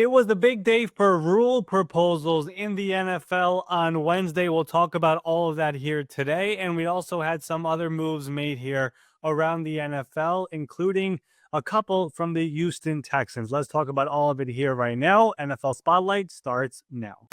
It was the big day for rule proposals in the NFL on Wednesday. We'll talk about all of that here today. And we also had some other moves made here around the NFL, including a couple from the Houston Texans. Let's talk about all of it here right now. NFL Spotlight starts now.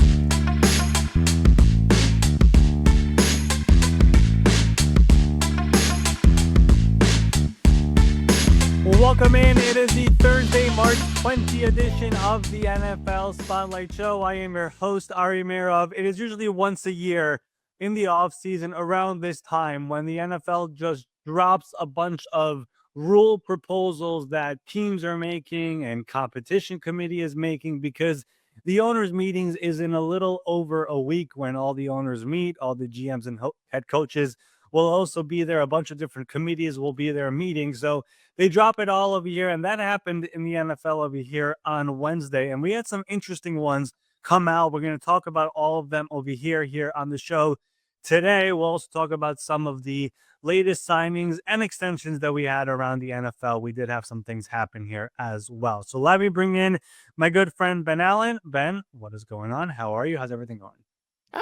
Welcome in. It is the Thursday, March 20th edition of the NFL Spotlight Show. I am your host, Ari Meirov. It is usually once a year in the offseason around this time when the NFL just drops a bunch of rule proposals that teams are making and competition committee is making, because the owners' meetings is in a little over a week when all the owners meet, all the GMs and head coaches will also be there. A bunch of different committees will be there meeting. So they drop it all over here. And that happened in the NFL over here on Wednesday. And we had some interesting ones come out. We're going to talk about all of them over here on the show today. We'll also talk about some of the latest signings and extensions that we had around the NFL. We did have some things happen here as well. So let me bring in my good friend, Ben Allen. Ben, what is going on? How are you? How's everything going?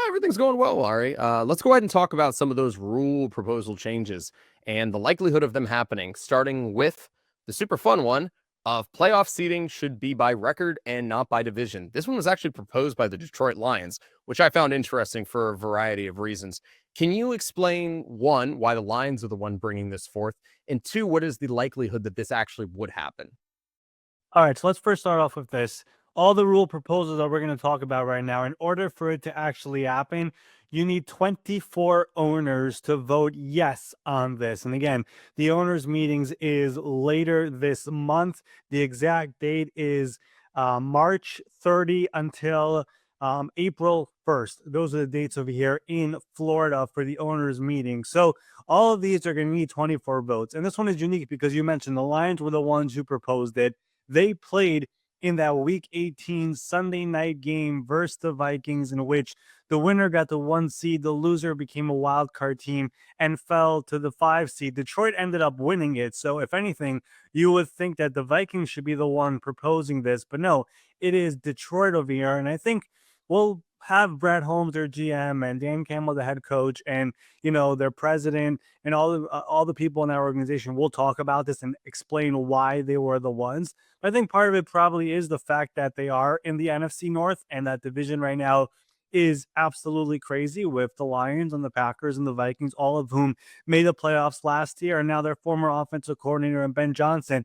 Everything's going well, Ari. Let's go ahead and talk about some of those rule proposal changes and the likelihood of them happening, starting with the super fun one of playoff seeding should be by record and not by division. This one was actually proposed by the Detroit Lions, which I found interesting for a variety of reasons. Can you explain, one, why the Lions are the one bringing this forth, and two, what is the likelihood that this actually would happen? All right, so let's first start off with this. All the rule proposals that we're going to talk about right now, in order for it to actually happen, you need 24 owners to vote yes on this. And again, the owners' meetings is later this month. The exact date is March 30 until April 1st. Those are the dates over here in Florida for the owners' meeting. So all of these are going to need 24 votes. And this one is unique because you mentioned the Lions were the ones who proposed it. They played in that week 18 Sunday night game versus the Vikings, in which the winner got the 1 seed, the loser became a wild card team and fell to the 5 seed. Detroit ended up winning it. So if anything, you would think that the Vikings should be the one proposing this, but no, it is Detroit over here. And I think we'll have Brad Holmes, their GM, and Dan Campbell, the head coach, and their president, and all the people in that organization will talk about this and explain why they were the ones. But I think part of it probably is the fact that they are in the NFC North, and that division right now is absolutely crazy with the Lions and the Packers and the Vikings, all of whom made the playoffs last year, and now their former offensive coordinator and Ben Johnson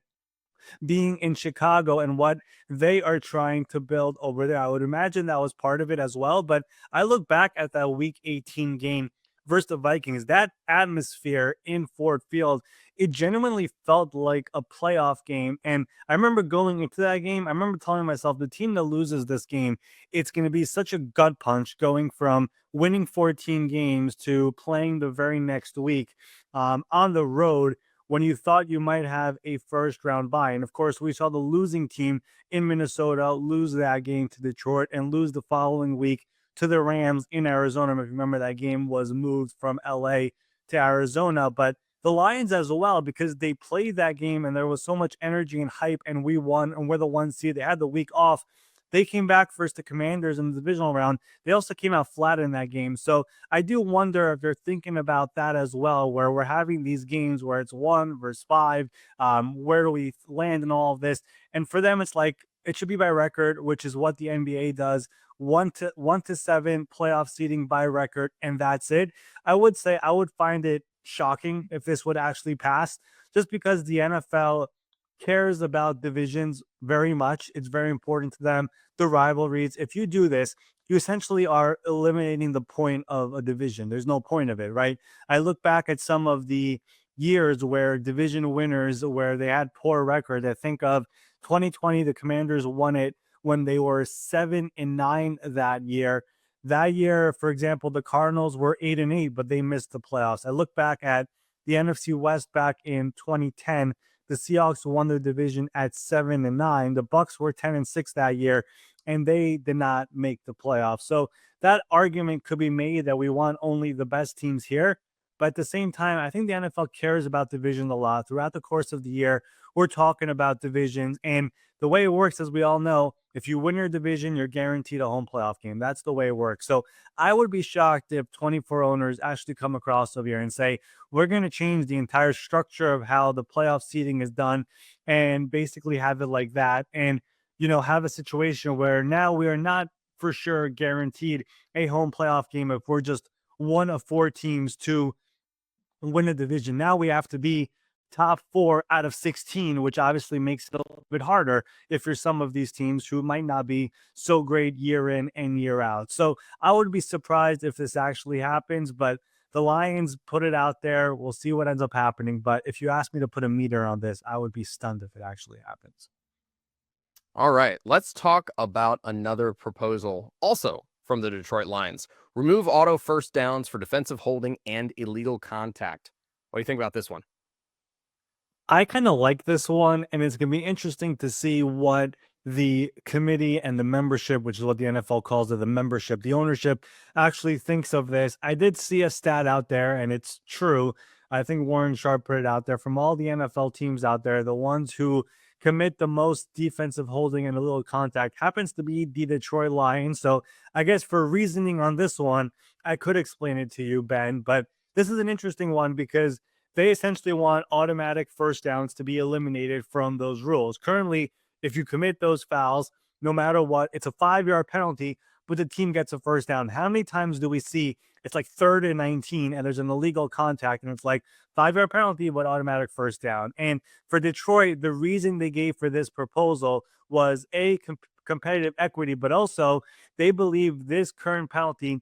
being in Chicago and what they are trying to build over there. I would imagine that was part of it as well. But I look back at that week 18 game versus the Vikings, that atmosphere in Ford Field, it genuinely felt like a playoff game. And I remember going into that game, I remember telling myself, the team that loses this game, it's going to be such a gut punch going from winning 14 games to playing the very next week on the road when you thought you might have a first round bye. And of course, we saw the losing team in Minnesota lose that game to Detroit and lose the following week to the Rams in Arizona. If you remember, that game was moved from LA to Arizona. But the Lions as well, because they played that game and there was so much energy and hype, and we won and we're the 1 seed. They had the week off. They came back versus the Commanders in the divisional round. They also came out flat in that game. So I do wonder if they're thinking about that as well, where we're having these games where it's 1 versus 5. Where do we land in all of this? And for them, it's like it should be by record, which is what the NBA does. 1-7 playoff seeding by record, and that's it. I would say I would find it shocking if this would actually pass, just because the NFL cares about divisions very much. It's very important to them, the rivalries. If you do this, you essentially are eliminating the point of a division. There's no point of it, right? I look back at some of the years where division winners, where they had poor record. I think of 2020, the Commanders won it when they were 7-9 that year. That year, for example, the Cardinals were 8-8, but they missed the playoffs. I look back at the NFC West back in 2010. The Seahawks won the division at 7-9. The Bucks were 10-6 that year, and they did not make the playoffs. So that argument could be made that we want only the best teams here. But at the same time, I think the NFL cares about division a lot. Throughout the course of the year, we're talking about divisions. And the way it works, as we all know, if you win your division, you're guaranteed a home playoff game. That's the way it works. So I would be shocked if 24 owners actually come across over here and say, we're going to change the entire structure of how the playoff seating is done and basically have it like that. And, have a situation where now we are not for sure guaranteed a home playoff game if we're just one of four teams to win a division. Now we have to be top four out of 16, which obviously makes it a little bit harder if you're some of these teams who might not be so great year in and year out. So I would be surprised if this actually happens, but the Lions put it out there. We'll see what ends up happening. But if you ask me to put a meter on this, I would be stunned if it actually happens. All right, let's talk about another proposal also from the Detroit Lions. Remove auto first downs for defensive holding and illegal contact. What do you think about this one? I kind of like this one, and it's going to be interesting to see what the committee and the membership, which is what the NFL calls it, the membership, the ownership, actually thinks of this. I did see a stat out there, and it's true. I think Warren Sharp put it out there. From all the NFL teams out there, the ones who commit the most defensive holding and a little contact happens to be the Detroit Lions. So I guess for reasoning on this one, I could explain it to you, Ben, but this is an interesting one because they essentially want automatic first downs to be eliminated from those rules. Currently, if you commit those fouls, no matter what, it's a 5 yard penalty, but the team gets a first down. How many times do we see it's like 3rd and 19 and there's an illegal contact and it's like 5 yard penalty, but automatic first down? And for Detroit, the reason they gave for this proposal was competitive equity, but also they believe this current penalty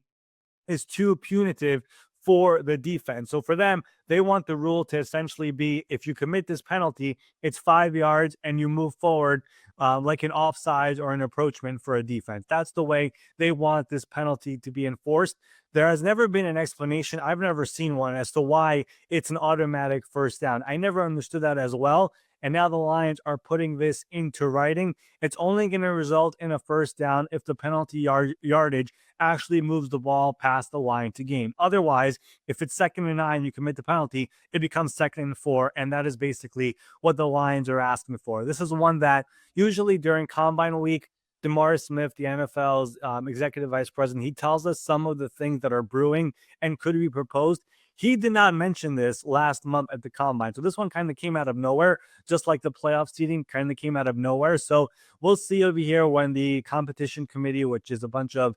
is too punitive for the defense. So for them, they want the rule to essentially be if you commit this penalty, it's 5 yards and you move forward like an offsides or an approachment for a defense. That's the way they want this penalty to be enforced. There has never been an explanation. I've never seen one as to why it's an automatic first down. I never understood that as well. And now the Lions are putting this into writing. It's only going to result in a first down if the penalty yardage actually moves the ball past the line to gain. Otherwise, if it's 2nd and 9, you commit the penalty, it becomes 2nd and 4. And that is basically what the Lions are asking for. This is one that usually during Combine Week, DeMar Smith, the NFL's executive vice president, he tells us some of the things that are brewing and could be proposed. He did not mention this last month at the Combine. So this one kind of came out of nowhere, just like the playoff seeding kind of came out of nowhere. So we'll see over here when the competition committee, which is a bunch of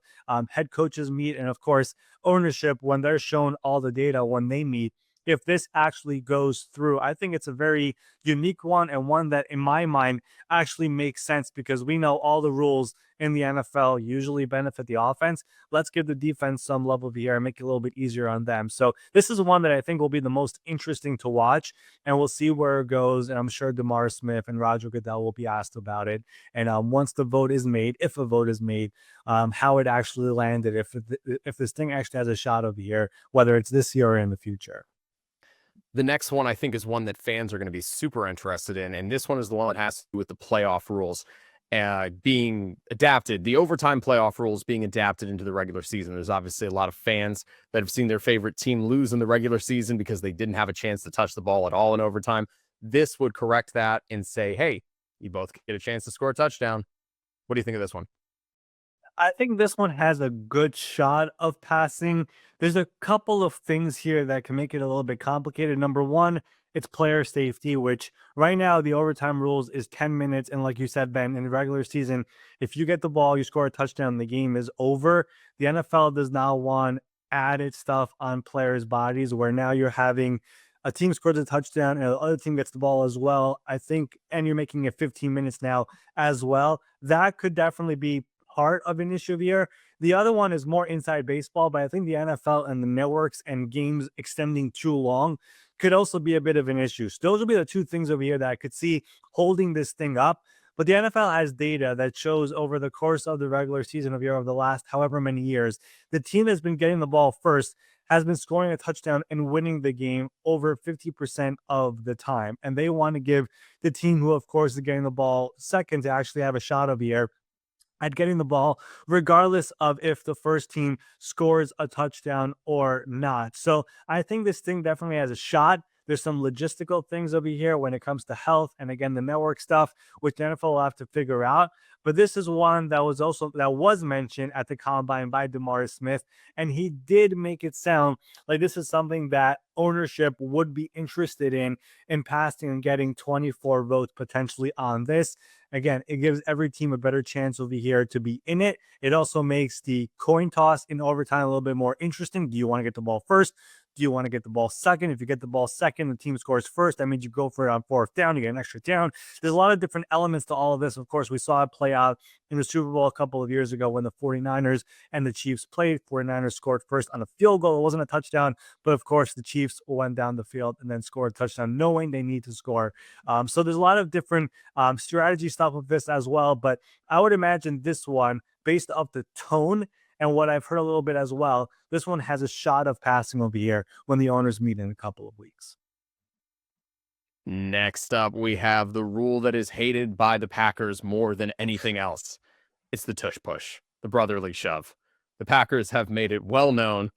head coaches meet, and of course, ownership, when they're shown all the data when they meet, if this actually goes through. I think it's a very unique one and one that, in my mind, actually makes sense because we know all the rules in the NFL usually benefit the offense. Let's give the defense some level of here and make it a little bit easier on them. So this is one that I think will be the most interesting to watch, and we'll see where it goes. And I'm sure DeMar Smith and Roger Goodell will be asked about it. And once the vote is made, if a vote is made, how it actually landed, if this thing actually has a shot over here, whether it's this year or in the future. The next one I think is one that fans are going to be super interested in, and this one is the one that has to do with the playoff rules being adapted, the overtime playoff rules being adapted into the regular season. There's obviously a lot of fans that have seen their favorite team lose in the regular season because they didn't have a chance to touch the ball at all in overtime. This would correct that and say, hey, you both get a chance to score a touchdown. What do you think of this one? I think this one has a good shot of passing. There's a couple of things here that can make it a little bit complicated. Number one, it's player safety, which right now the overtime rules is 10 minutes. And like you said, Ben, in the regular season, if you get the ball, you score a touchdown, the game is over. The NFL does not want added stuff on players' bodies where now you're having a team scores a touchdown and the other team gets the ball as well. I think, and you're making it 15 minutes now as well. That could definitely be part of an issue here. The other one is more inside baseball, but I think the NFL and the networks and games extending too long could also be a bit of an issue. So those will be the two things over here that I could see holding this thing up. But the NFL has data that shows over the course of the regular season of year of the last however many years, the team that's been getting the ball first has been scoring a touchdown and winning the game over 50% of the time. And they want to give the team who, of course, is getting the ball second to actually have a shot of the air at getting the ball, regardless of if the first team scores a touchdown or not. So I think this thing definitely has a shot. There's some logistical things over here when it comes to health and again the network stuff, which the NFL will have to figure out. But this is one that was mentioned at the combine by DeMaurice Smith, and he did make it sound like this is something that ownership would be interested in passing and getting 24 votes potentially on this. Again, it gives every team a better chance over here to be in it. It also makes the coin toss in overtime a little bit more interesting. Do you want to get the ball first? Do you want to get the ball second? If you get the ball second, the team scores first. That means you go for it on fourth down. You get an extra down. There's a lot of different elements to all of this. Of course, we saw it play out in the Super Bowl a couple of years ago when the 49ers and the Chiefs played. 49ers scored first on a field goal. It wasn't a touchdown, but of course, the Chiefs went down the field and then scored a touchdown, knowing they need to score. So there's a lot of different strategy stuff with this as well. But I would imagine this one, based off the tone and what I've heard a little bit as well, this one has a shot of passing over here when the owners meet in a couple of weeks. Next up, we have the rule that is hated by the Packers more than anything else. It's the tush push, the brotherly shove. The Packers have made it well known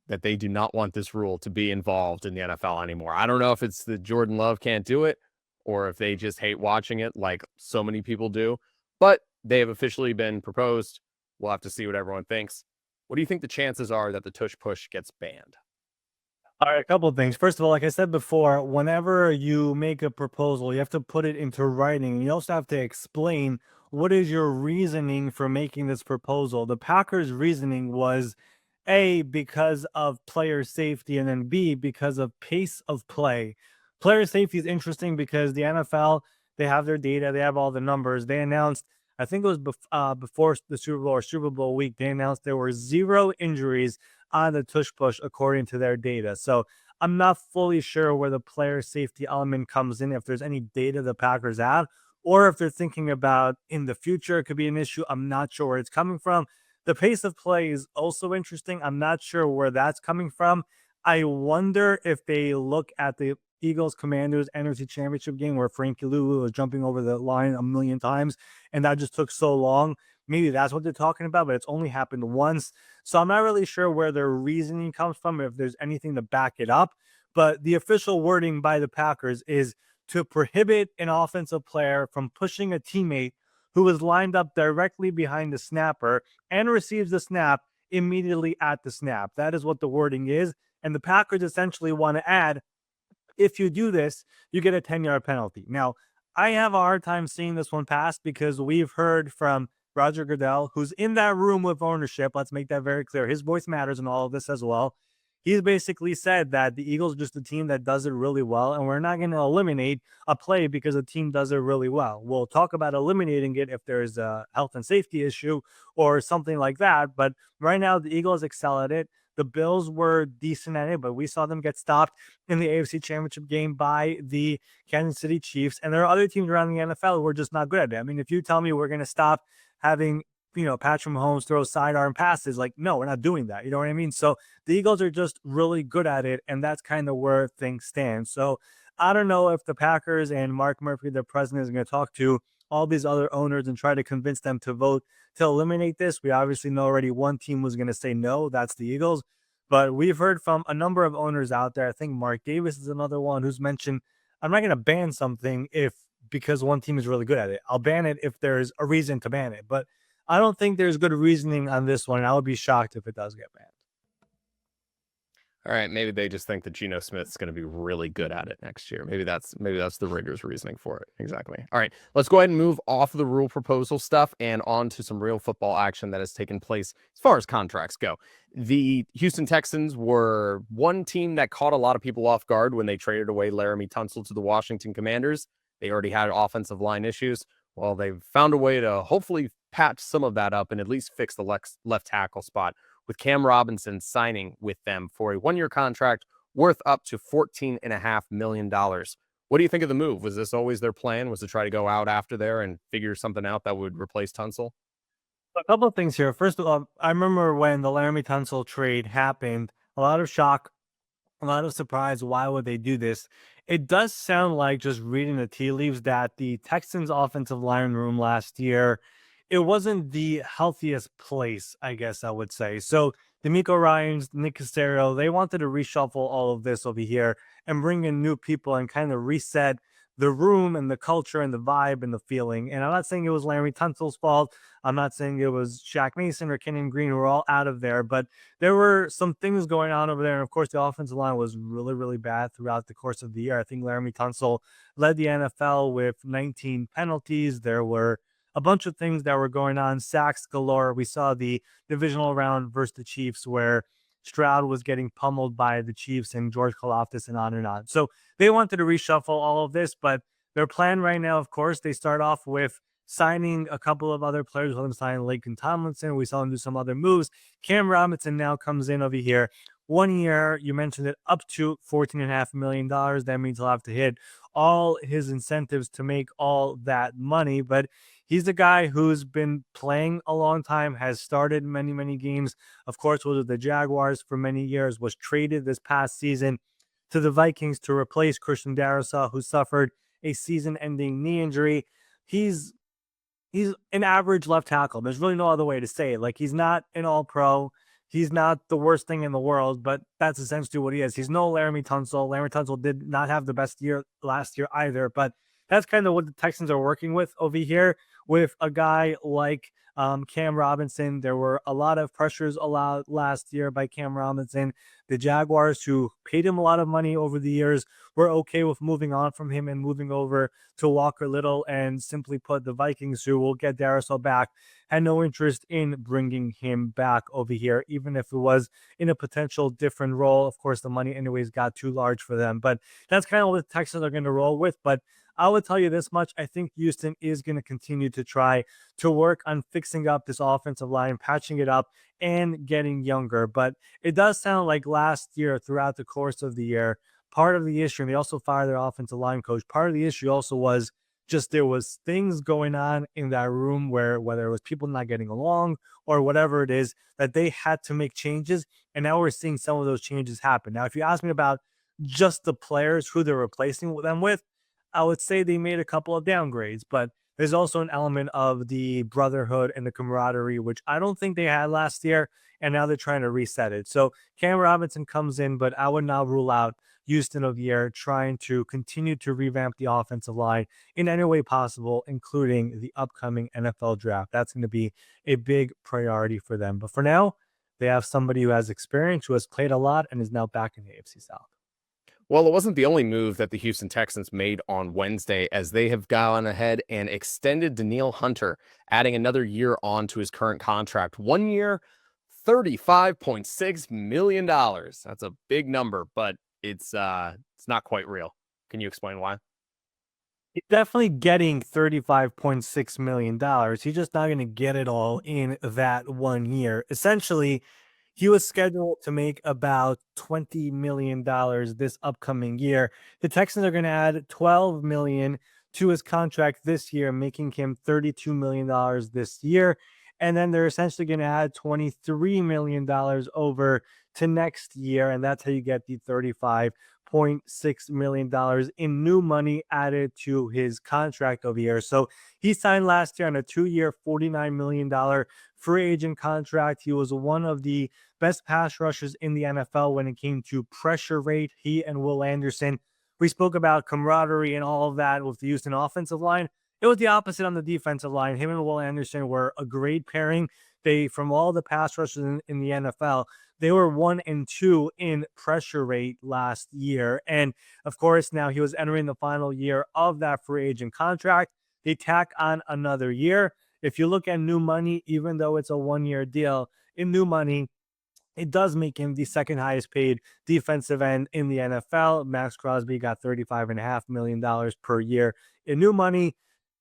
that they do not want this rule to be involved in the NFL anymore. I don't know if it's that Jordan Love can't do it or if they just hate watching it like so many people do, but they have officially been proposed. We'll have to see what everyone thinks. What do you think the chances are that the tush push gets banned? All right, a couple of things. First of all, like I said before, whenever you make a proposal, you have to put it into writing. You also have to explain what is your reasoning for making this proposal. The Packers' reasoning was A, because of player safety, and then B, because of pace of play. Player safety is interesting because the NFL, they have their data, they have all the numbers. They announced, I think it was before the Super Bowl or Super Bowl week, they announced there were zero injuries on the tush push according to their data. So I'm not fully sure where the player safety element comes in, if there's any data the Packers have, or if they're thinking about in the future, it could be an issue. I'm not sure where it's coming from. The pace of play is also interesting. I'm not sure where that's coming from. I wonder if they look at the Eagles Commanders NFC Championship game where Frankie Lou was jumping over the line a million times and that just took so long. Maybe that's what they're talking about, but it's only happened once. So I'm not really sure where their reasoning comes from, if there's anything to back it up. But the official wording by the Packers is to prohibit an offensive player from pushing a teammate who is lined up directly behind the snapper and receives the snap immediately at the snap. That is what the wording is. And the Packers essentially want to add, if you do this, you get a 10-yard penalty. Now, I have a hard time seeing this one pass because we've heard from Roger Goodell, who's in that room with ownership. Let's make that very clear. His voice matters in all of this as well. He's basically said that the Eagles are just a team that does it really well, and we're not going to eliminate a play because a team does it really well. We'll talk about eliminating it if there's a health and safety issue or something like that. But right now, the Eagles excel at it. The Bills were decent at it, but we saw them get stopped in the AFC Championship game by the Kansas City Chiefs. And there are other teams around the NFL who are just not good at it. I mean, if you tell me we're going to stop having, Patrick Mahomes throw sidearm passes, like, no, we're not doing that. You know what I mean? So the Eagles are just really good at it. And that's kind of where things stand. So I don't know if the Packers and Mark Murphy, their president, is going to talk to all these other owners and try to convince them to vote to eliminate this. We obviously know already one team was going to say no. That's the Eagles. But we've heard from a number of owners out there. I think Mark Davis is another one who's mentioned, I'm not going to ban something if because one team is really good at it. I'll ban it if there's a reason to ban it. But I don't think there's good reasoning on this one. And I would be shocked if it does get banned. All right, maybe they just think that Geno Smith's going to be really good at it next year. Maybe that's the Raiders' reasoning for it. Exactly. All right, let's go ahead and move off the rule proposal stuff and on to some real football action that has taken place as far as contracts go. The Houston Texans were one team that caught a lot of people off guard when they traded away Laramie Tunsil to the Washington Commanders. They already had offensive line issues. Well, they've found a way to hopefully patch some of that up and at least fix the left tackle spot, with Cam Robinson signing with them for a one-year contract worth up to $14.5 million. What do you think of the move? Was this always their plan, was to try to go out after there and figure something out that would replace Tunsil? A couple of things here. First of all, I remember when the Laramie Tunsil trade happened, a lot of shock, a lot of surprise. Why would they do this? It does sound like, just reading the tea leaves, that the Texans offensive line room last year it wasn't the healthiest place, I guess I would say. So D'Amico Ryans, Nick Casario, they wanted to reshuffle all of this over here and bring in new people and kind of reset the room and the culture and the vibe and the feeling. And I'm not saying it was Larry Tunsil's fault. I'm not saying it was Shaq Mason or Kenyon Green who were all out of there, but there were some things going on over there. And of course, the offensive line was really, really bad throughout the course of the year. I think Laramie Tunsil led the NFL with 19 penalties. There were a bunch of things that were going on, sacks galore. We saw the divisional round versus the Chiefs where Stroud was getting pummeled by the Chiefs and George Kalafdis and on and on. So they wanted to reshuffle all of this, but their plan right now, of course, they start off with signing a couple of other players. Let them sign Laken Tomlinson. We saw them do some other moves. Cam Robinson now comes in over here. 1 year, you mentioned it, up to $14.5 million. That means he'll have to hit all his incentives to make all that money. But he's a guy who's been playing a long time, has started many, many games. Of course, was with the Jaguars for many years, was traded this past season to the Vikings to replace Christian Darrisaw, who suffered a season-ending knee injury. He's he's an average left tackle. There's really no other way to say it. Like, he's not an all-pro. He's not the worst thing in the world, but that's essentially what he is. He's no Laramie Tunsil. Laramie Tunsil did not have the best year last year either, but that's kind of what the Texans are working with over here with a guy like Cam Robinson. There were a lot of pressures allowed last year by Cam Robinson. The Jaguars, who paid him a lot of money over the years, were okay with moving on from him and moving over to Walker Little, and simply put, the Vikings, who will get Darrisaw back, had no interest in bringing him back over here, even if it was in a potential different role. Of course, the money anyways got too large for them, but that's kind of what the Texans are going to roll with. But I would tell you this much. I think Houston is going to continue to try to work on fixing up this offensive line, patching it up, and getting younger. But it does sound like last year, throughout the course of the year, part of the issue, and they also fired their offensive line coach, part of the issue also was just there was things going on in that room where, whether it was people not getting along or whatever it is, that they had to make changes. And now we're seeing some of those changes happen. Now, if you ask me about just the players who they're replacing them with, I would say they made a couple of downgrades, but there's also an element of the brotherhood and the camaraderie, which I don't think they had last year, and now they're trying to reset it. So Cam Robinson comes in, but I would not rule out Houston of the year trying to continue to revamp the offensive line in any way possible, including the upcoming NFL draft. That's going to be a big priority for them. But for now, they have somebody who has experience, who has played a lot, and is now back in the AFC South. Well, it wasn't the only move that the Houston Texans made on Wednesday, as they have gone ahead and extended Danielle Hunter, adding another year on to his current contract. 1 year, $35.6 million. That's a big number, but it's not quite real. Can you explain why? He's definitely getting $35.6 million. He's just not going to get it all in that 1 year. Essentially, he was scheduled to make about $20 million this upcoming year. The Texans are going to add $12 million to his contract this year, making him $32 million this year. And then they're essentially going to add $23 million over to next year. And that's how you get the $35.6 million in new money added to his contract over here. So he signed last year on a 2-year, $49 million free agent contract. He was one of the best pass rushers in the NFL when it came to pressure rate. He and Will Anderson. We spoke about camaraderie and all of that with the Houston offensive line. It was the opposite on the defensive line. Him and Will Anderson were a great pairing. They, from all the pass rushers in the NFL, they were 1 and 2 in pressure rate last year. And of course, now he was entering the final year of that free agent contract. They tack on another year. If you look at new money, even though it's a 1-year deal, in new money, it does make him the second highest paid defensive end in the NFL. Max Crosby got $35.5 million per year in new money.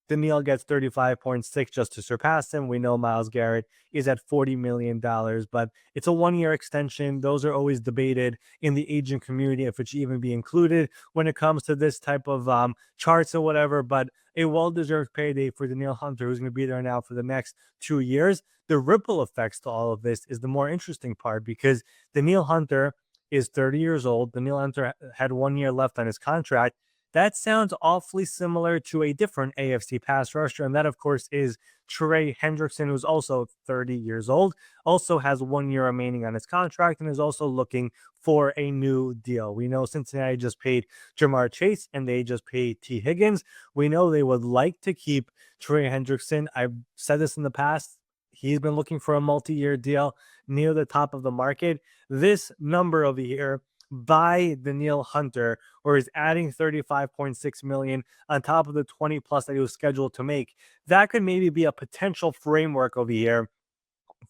Danielle gets 35.6 just to surpass him. We know Myles Garrett is at $40 million, but it's a 1-year extension. Those are always debated in the agent community if it should even be included when it comes to this type of charts or whatever, but a well-deserved payday for Danielle Hunter, who's going to be there now for the next 2 years. The ripple effects to all of this is the more interesting part, because Danielle Hunter is 30 years old. Danielle Hunter had 1 year left on his contract. That sounds awfully similar to a different AFC pass rusher, and that, of course, is Trey Hendrickson, who's also 30 years old, also has 1 year remaining on his contract, and is also looking for a new deal. We know Cincinnati just paid Jamar Chase and they just paid T. Higgins. We know they would like to keep Trey Hendrickson. I've said this in the past. He's been looking for a multi-year deal near the top of the market. This number over here by Danielle Hunter, or is adding 35.6 million on top of the 20 plus that he was scheduled to make. That could maybe be a potential framework over here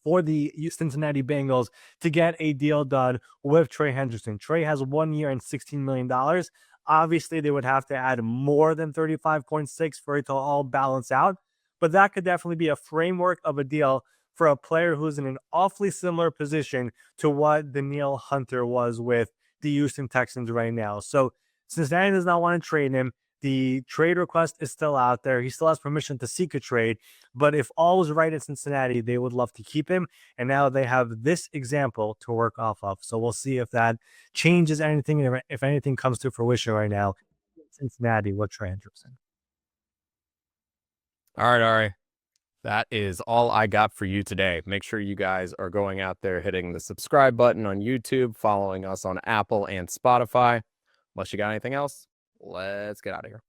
for the Cincinnati Bengals to get a deal done with Trey Hendrickson. Trey has 1 year and $16 million. Obviously, they would have to add more than 35.6 for it to all balance out, but that could definitely be a framework of a deal for a player who's in an awfully similar position to what Danielle Hunter was with the Houston Texans right now. So Cincinnati does not want to trade him. The trade request is still out there. He still has permission to seek a trade. But if all is right in Cincinnati, they would love to keep him. And now they have this example to work off of. So we'll see if that changes anything, if anything comes to fruition right now in Cincinnati with Trey Hendrickson. All right, Ari. That is all I got for you today. Make sure you guys are going out there, hitting the subscribe button on YouTube, following us on Apple and Spotify. Unless you got anything else, let's get out of here.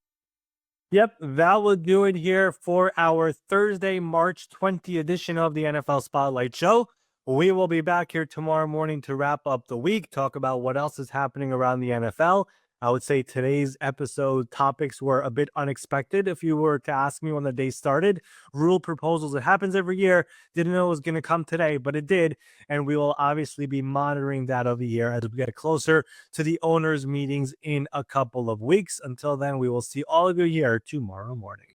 Yep, that will do it here for our Thursday, March 20 edition of the NFL Spotlight Show. We will be back here tomorrow morning to wrap up the week, talk about what else is happening around the NFL. I would say today's episode topics were a bit unexpected. If you were to ask me when the day started, rule proposals, it happens every year. Didn't know it was going to come today, but it did. And we will obviously be monitoring that over here as we get closer to the owners' meetings in a couple of weeks. Until then, we will see all of you here tomorrow morning.